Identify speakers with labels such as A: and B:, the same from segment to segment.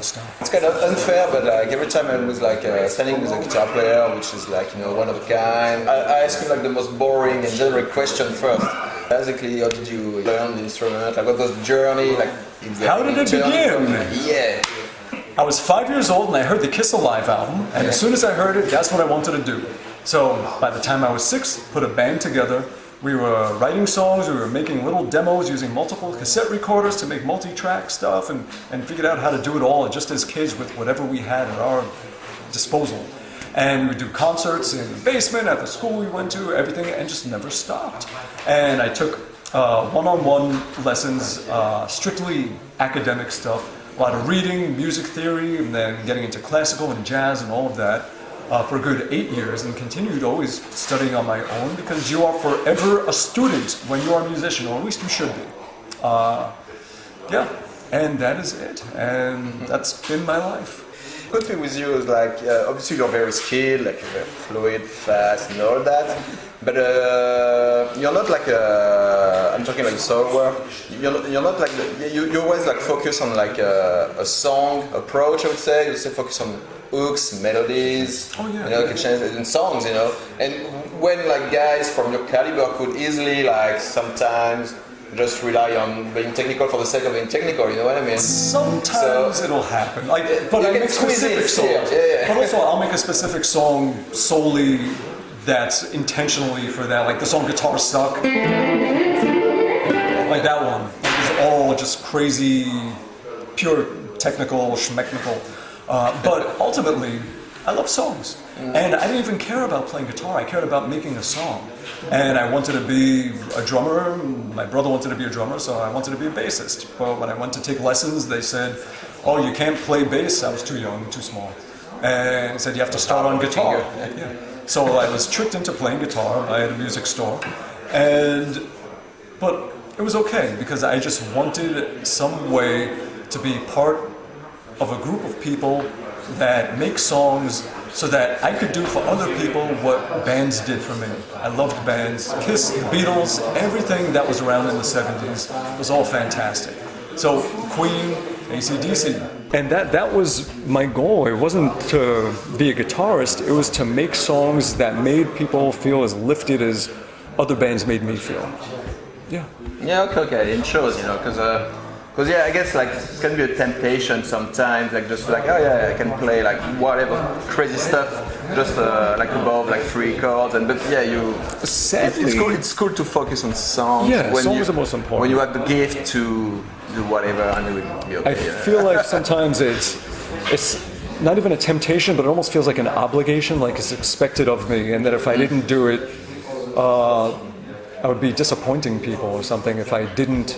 A: stuff.
B: It's kind of unfair, but like every time I was like standing with a guitar player, which is like, you know, one of a kind, I ask him like the most boring and generic question first. Basically, how did you learn the instrument? Like, what was the journey? Like,
A: how did it begin?
B: Yeah.
A: I was 5 years old and I heard the Kiss Alive album, and as soon as I heard it, that's what I wanted to do. So by the time I was 6, put a band together. We were writing songs, we were making little demos using multiple cassette recorders to make multi-track stuff, and figured out how to do it all just as kids with whatever we had at our disposal. And we would do concerts in the basement, at the school we went to, everything, and just never stopped. And I took one-on-one lessons, strictly academic stuff, a lot of reading, music theory, and then getting into classical and jazz and all of that. For a good 8 years, and continued always studying on my own, because you are forever a student when you are a musician, or at least you should be. Yeah, and that is it, and that's been my life.
B: Good thing with you is like, obviously you're very skilled, like you're very fluid, fast, and all that, but you're not like I'm talking like software. You're not like you always like focus on like a song approach. I would say you say focus on hooks, melodies,
A: oh, yeah.
B: You know, like in songs, you know. And when like guys from your caliber could easily like sometimes just rely on being technical for the sake of being technical, you know what I mean?
A: Sometimes it'll happen. Like, but I make specific songs. Yeah. But also, I'll make a specific song solely that's intentionally for that. Like the song "Guitar Stuck," like that one. It's all just crazy, pure technical, schmechnical. But ultimately, I love songs. And I didn't even care about playing guitar, I cared about making a song. And I wanted to be a drummer, my brother wanted to be a drummer, so I wanted to be a bassist. But when I went to take lessons, they said, oh, you can't play bass? I was too young, too small. And said, you have to start on guitar. Yeah. So I was tricked into playing guitar. I had a music store. But it was okay, because I just wanted some way to be part of a group of people that make songs so that I could do for other people what bands did for me. I loved bands. Kiss, the Beatles, everything that was around in the 70s was all fantastic. So Queen, AC/DC. And that was my goal. It wasn't to be a guitarist, it was to make songs that made people feel as lifted as other bands made me feel. Yeah.
B: Yeah, okay, it shows, you know, because yeah, I guess like it can be a temptation sometimes, like just like, oh yeah, I can play like whatever crazy stuff, just like above like 3 chords, but yeah,
A: sadly,
B: it's cool to focus on songs.
A: Yeah, songs are the most important.
B: When you have the gift to do whatever, and it will be okay.
A: I feel like sometimes it's not even a temptation, but it almost feels like an obligation, like it's expected of me, and that if I didn't do it, I would be disappointing people or something if I didn't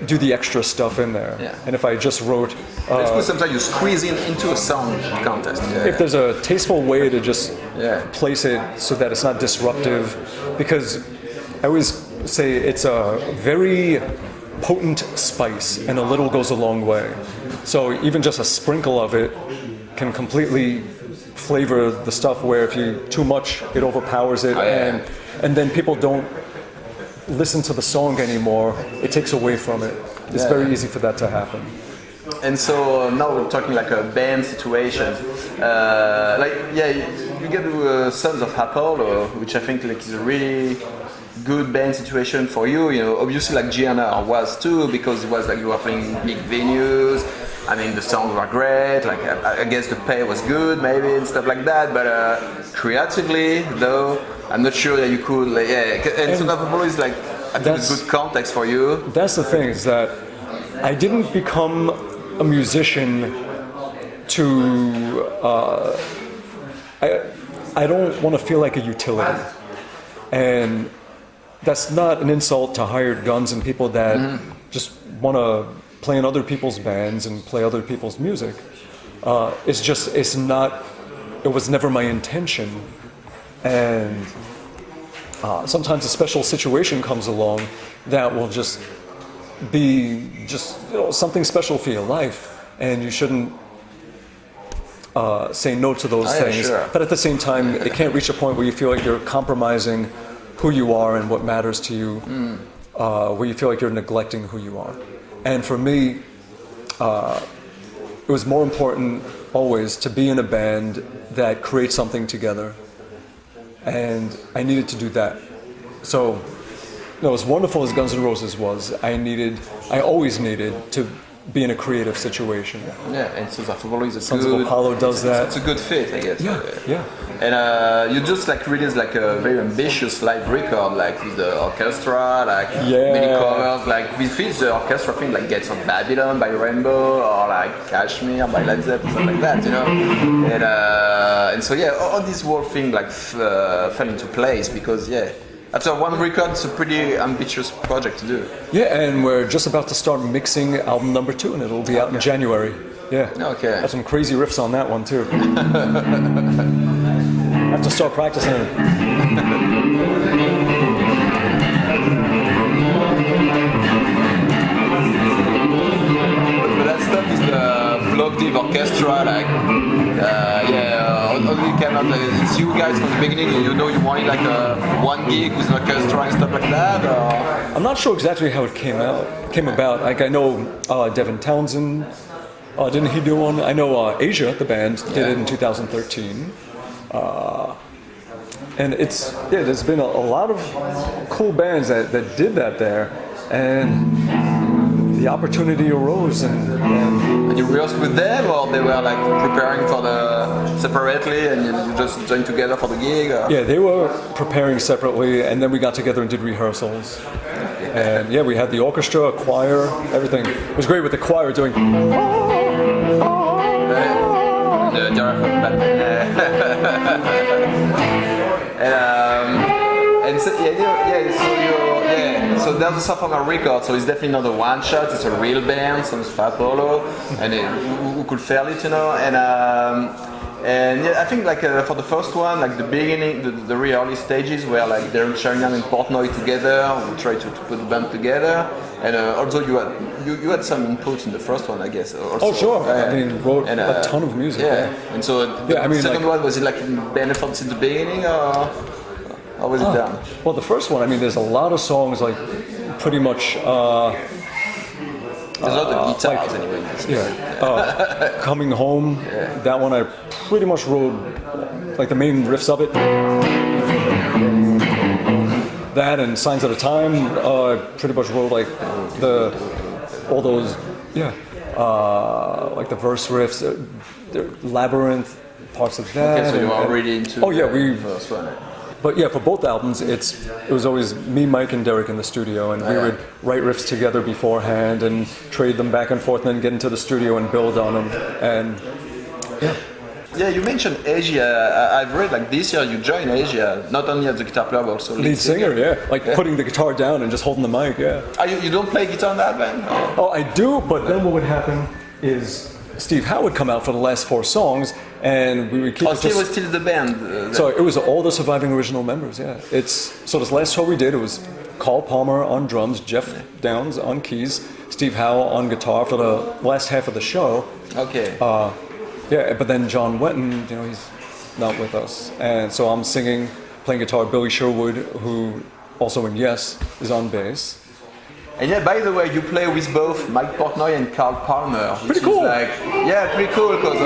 A: do the extra stuff in there.
B: Yeah.
A: And if I just wrote...
B: it's cool sometimes you squeeze into a song contest. Yeah.
A: If there's a tasteful way to just place it so that it's not disruptive, because I always say it's a very potent spice and a little goes a long way. So even just a sprinkle of it can completely flavor the stuff, where if you too much, it overpowers it, and then people don't listen to the song anymore. It takes away from it. It's very easy for that to happen.
B: And so now we're talking like a band situation. You get Sons of Apple, which I think like is a really good band situation for you. You know, obviously like GN'R was too, because it was like you were playing big venues. I mean, the songs were great. Like I guess the pay was good, maybe, and stuff like that. But creatively, though, I'm not sure that you could. And Sons of Apple is like, I think it's good context for you.
A: That's the thing, is that I didn't become a musician to. I don't want to feel like a utility, and that's not an insult to hired guns and people that just want to play in other people's bands and play other people's music. It was never my intention. And sometimes a special situation comes along that will just be something special for your life, and you shouldn't say no to those things.
B: Sure.
A: But at the same time, it can't reach a point where you feel like you're compromising who you are and what matters to you, where you feel like you're neglecting who you are. And for me, it was more important always to be in a band that creates something together. And I needed to do that. So, as wonderful as Guns N' Roses was, I always needed to be in a creative situation.
B: Yeah, and Sons of Apollo is a
A: Sons of Apollo does that.
B: It's a good fit, I guess.
A: Yeah.
B: And you just like released like a very ambitious live record, like with the orchestra, like many covers, like with the orchestra thing, like Gates of Babylon by Rainbow, or like Kashmir by Led Zeppelin, something like that, you know. And so yeah, all this whole thing like fell into place because after one record, it's a pretty ambitious project to do.
A: Yeah, and we're just about to start mixing album number 2, and it'll be out in January. Yeah.
B: Okay.
A: Have some crazy riffs on that one too. I have to start practicing.
B: But that stuff is the block-deep orchestra, like, you cannot, it's you guys from the beginning, you know you wanted like one gig with an orchestra and stuff like that, or?
A: I'm not sure exactly how it came about. Like I know Devin Townsend, didn't he do one? I know Asia, the band, did it in 2013. And there's been a lot of cool bands that did that there, and the opportunity arose, and
B: you rehearsed with them, or they were like preparing for the separately, and you just joined together for the gig? Or?
A: Yeah, they were preparing separately, and then we got together and did rehearsals. And we had the orchestra, a choir, everything. It was great with the choir doing.
B: So there's a sophomore record, so it's definitely not a one shot, it's a real band, Sons of Apollo, and who could fail it, you know, and I think like for the first one, like the beginning, the really early stages where like Darren Sheringham and Portnoy together, we tried to put the band together, and also you had some input in the first one, I guess. Also.
A: Oh sure, I mean wrote a ton of music.
B: Yeah, and so the second one, was it like band effort since the beginning, or how was it done?
A: Well, the first one, I mean, there's a lot of songs like pretty much.
B: There's a lot of guitars anyway.
A: Coming Home, that one I pretty much wrote like the main riffs of it. That and Signs of the Time, I pretty much wrote like all those, like the verse riffs, the Labyrinth, parts of that.
B: Okay, so you were already into
A: the
B: first one.
A: But for both albums, it was always me, Mike, and Derek in the studio, and we would write riffs together beforehand and trade them back and forth, and then get into the studio and build on them. And
B: yeah, you mentioned Asia. I've read like this year you joined Asia, not only as a guitar player but also
A: lead singer. Putting the guitar down and just holding the mic.
B: You don't play guitar in that band?
A: Oh, I do, but then what would happen is Steve Howe would come out for the last 4 songs, and we would keep.
B: Steve was still the band.
A: So it was all the surviving original members. So this last show we did, it was Carl Palmer on drums, Jeff Downs on keys, Steve Howe on guitar for the last half of the show.
B: Okay.
A: But then John Wetton, he's not with us, and so I'm singing, playing guitar. Billy Sherwood, who also in Yes, is on bass.
B: And by the way, you play with both Mike Portnoy and Carl Palmer.
A: Pretty cool.
B: Pretty cool, because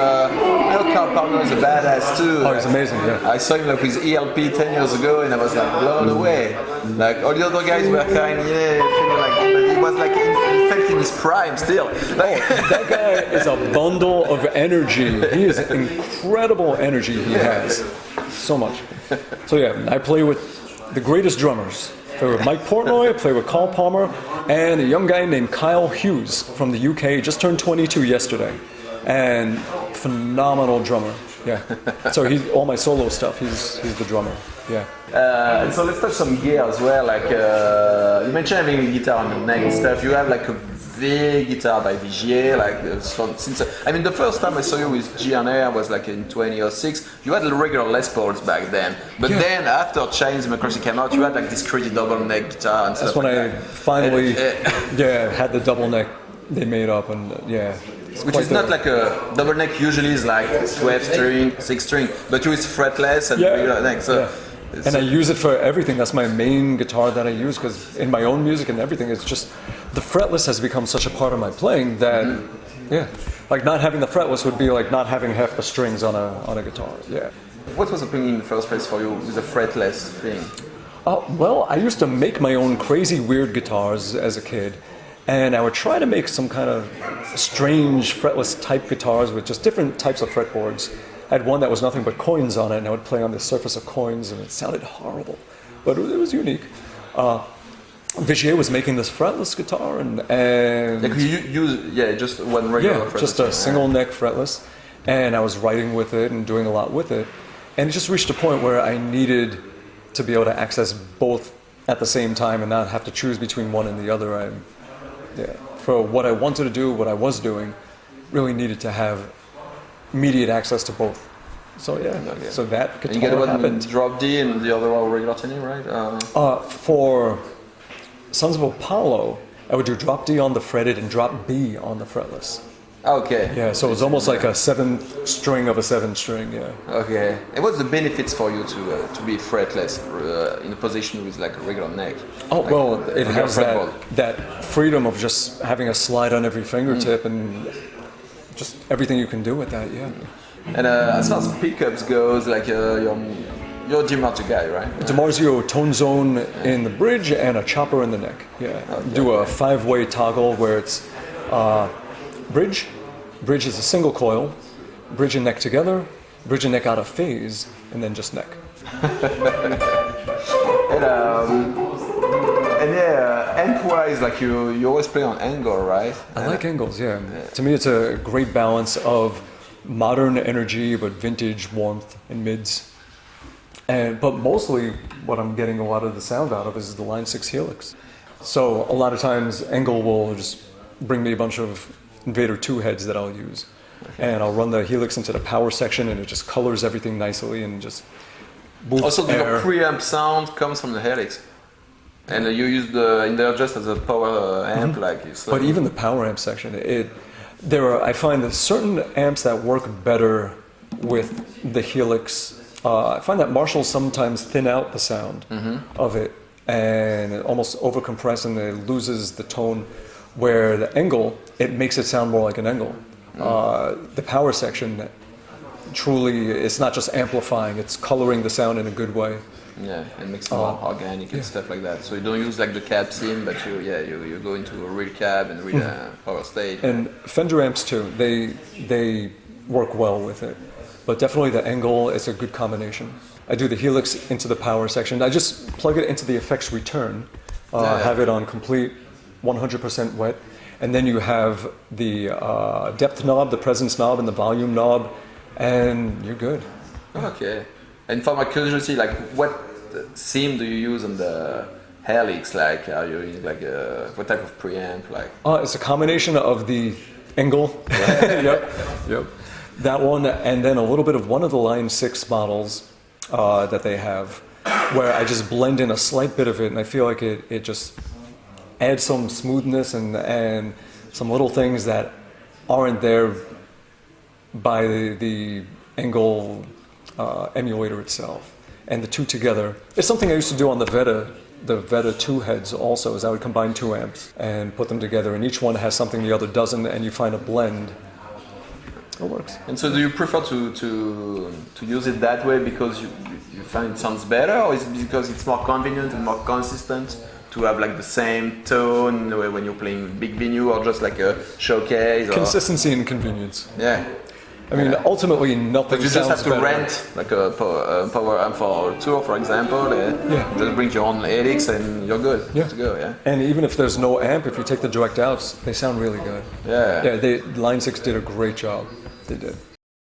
B: Carl Palmer is a badass too.
A: Oh, he's amazing,
B: I saw him with ELP 10 years ago, and I was like blown away. Like all the other guys were kind of, feeling like, but he was like, he felt in his prime still.
A: That guy is a bundle of energy. He is incredible energy he has. So much. So I play with the greatest drummers. I play with Mike Portnoy, I play with Carl Palmer, and a young guy named Kyle Hughes from the UK, just turned 22 yesterday, and phenomenal drummer. So all my solo stuff, he's the drummer.
B: And so let's touch some gear as well. Like you mentioned having a guitar on the neck and stuff. You have like a big guitar by Vigier. The first time I saw you with GN'R was like in 2006. You had regular Les Pauls back then, but then after Chains Democracy came out, you had like this crazy double neck guitar and stuff.
A: That's when I finally had the double neck they made up, and
B: which is not like a double neck. Usually is like 12 string, 6 string, but you is fretless and regular neck.
A: And I use it for everything. That's my main guitar that I use, because in my own music and everything, it's just the fretless has become such a part of my playing that Yeah. Like not having the fretless would be like not having half the strings on a guitar. Yeah.
B: What was happening in the first place for you with the fretless thing?
A: Well, I used to make my own crazy, weird guitars as a kid, and I would try to make some kind of strange fretless type guitars with just different types of fretboards. I had one that was nothing but coins on it, and I would play on the surface of coins, and it sounded horrible, but it was unique. Vigier was making this fretless guitar, and
B: Like you use just one regular fretless.
A: Just a single neck fretless, and I was writing with it and doing a lot with it, and it just reached a point where I needed to be able to access both at the same time and not have to choose between one and the other. For what I wanted to do, what I was doing, really needed to have immediate access to both. So so that guitar
B: and you get one
A: happened.
B: drop D and the other one regular tuning, right?
A: For Sons of Apollo, I would do drop D on the fretted and drop B on the fretless.
B: Okay.
A: Yeah, so it was almost like a seventh string of a seventh string. Yeah.
B: Okay. And what's the benefits for you to be fretless in a position with like a regular neck?
A: Oh
B: like,
A: well, it has
B: fretboard.
A: that freedom of just having a slide on every fingertip and just everything you can do with that. Yeah.
B: And as far as pickups goes, like you're GN'R guy, right?
A: DiMarzio tone zone in the bridge and a chopper in the neck. Yeah. Do a 5-way toggle where it's bridge. Bridge is a single coil. Bridge and neck together. Bridge and neck out of phase, and then just neck.
B: And amp-wise, like you always play on Engl, right?
A: I like Engls, yeah. To me, it's a great balance of modern energy, but vintage warmth and mids. But mostly, what I'm getting a lot of the sound out of is the Line 6 Helix. So a lot of times, Engl will just bring me a bunch of Invader 2 heads that I'll use. And I'll run the Helix into the power section, and it just colors everything nicely and just boosts
B: Also,
A: air.
B: your preamp sound comes from the Helix. And you use the in there just as a power amp, like you said.
A: But even the power amp section, I find that certain amps that work better with the Helix. I find that Marshalls sometimes thin out the sound of it, and it almost overcompress, and it loses the tone. Where the Engl, it makes it sound more like an Engl. The power section, truly, it's not just amplifying; it's coloring the sound in a good way.
B: Yeah, it makes it more organic and stuff like that. So you don't use like the cab sim, but you go into a real cab and real power stage.
A: And Fender amps too, they work well with it. But definitely the Engl is a good combination. I do the Helix into the power section. I just plug it into the effects return, have it on complete 100% wet, and then you have the depth knob, the presence knob, and the volume knob, and you're good.
B: Okay. And for my curiosity, like what sim do you use on the Helix? Like, are you using like what type of preamp? Like,
A: it's a combination of the Engl, yep, that one, and then a little bit of one of the Line 6 models that they have, where I just blend in a slight bit of it, and I feel like it just adds some smoothness and some little things that aren't there by the Engl emulator itself. And the two together, it's something I used to do on the Veta 2 heads also, is I would combine 2 amps and put them together, and each one has something the other doesn't, and you find a blend. It works.
B: And so do you prefer to use it that way because you find it sounds better, or is it because it's more convenient and more consistent to have like the same tone when you're playing big venue or just like a showcase?
A: Consistency and convenience.
B: Yeah.
A: I mean, ultimately, nothing
B: you
A: sounds
B: just have to
A: better.
B: rent like a power amp for a tour, for example. Just bring your own Helix and you're good.
A: Yeah.
B: To go. Yeah.
A: And even if there's no amp, if you take the direct outs, they sound really good.
B: Yeah.
A: Yeah. Line 6 did a great job. They did.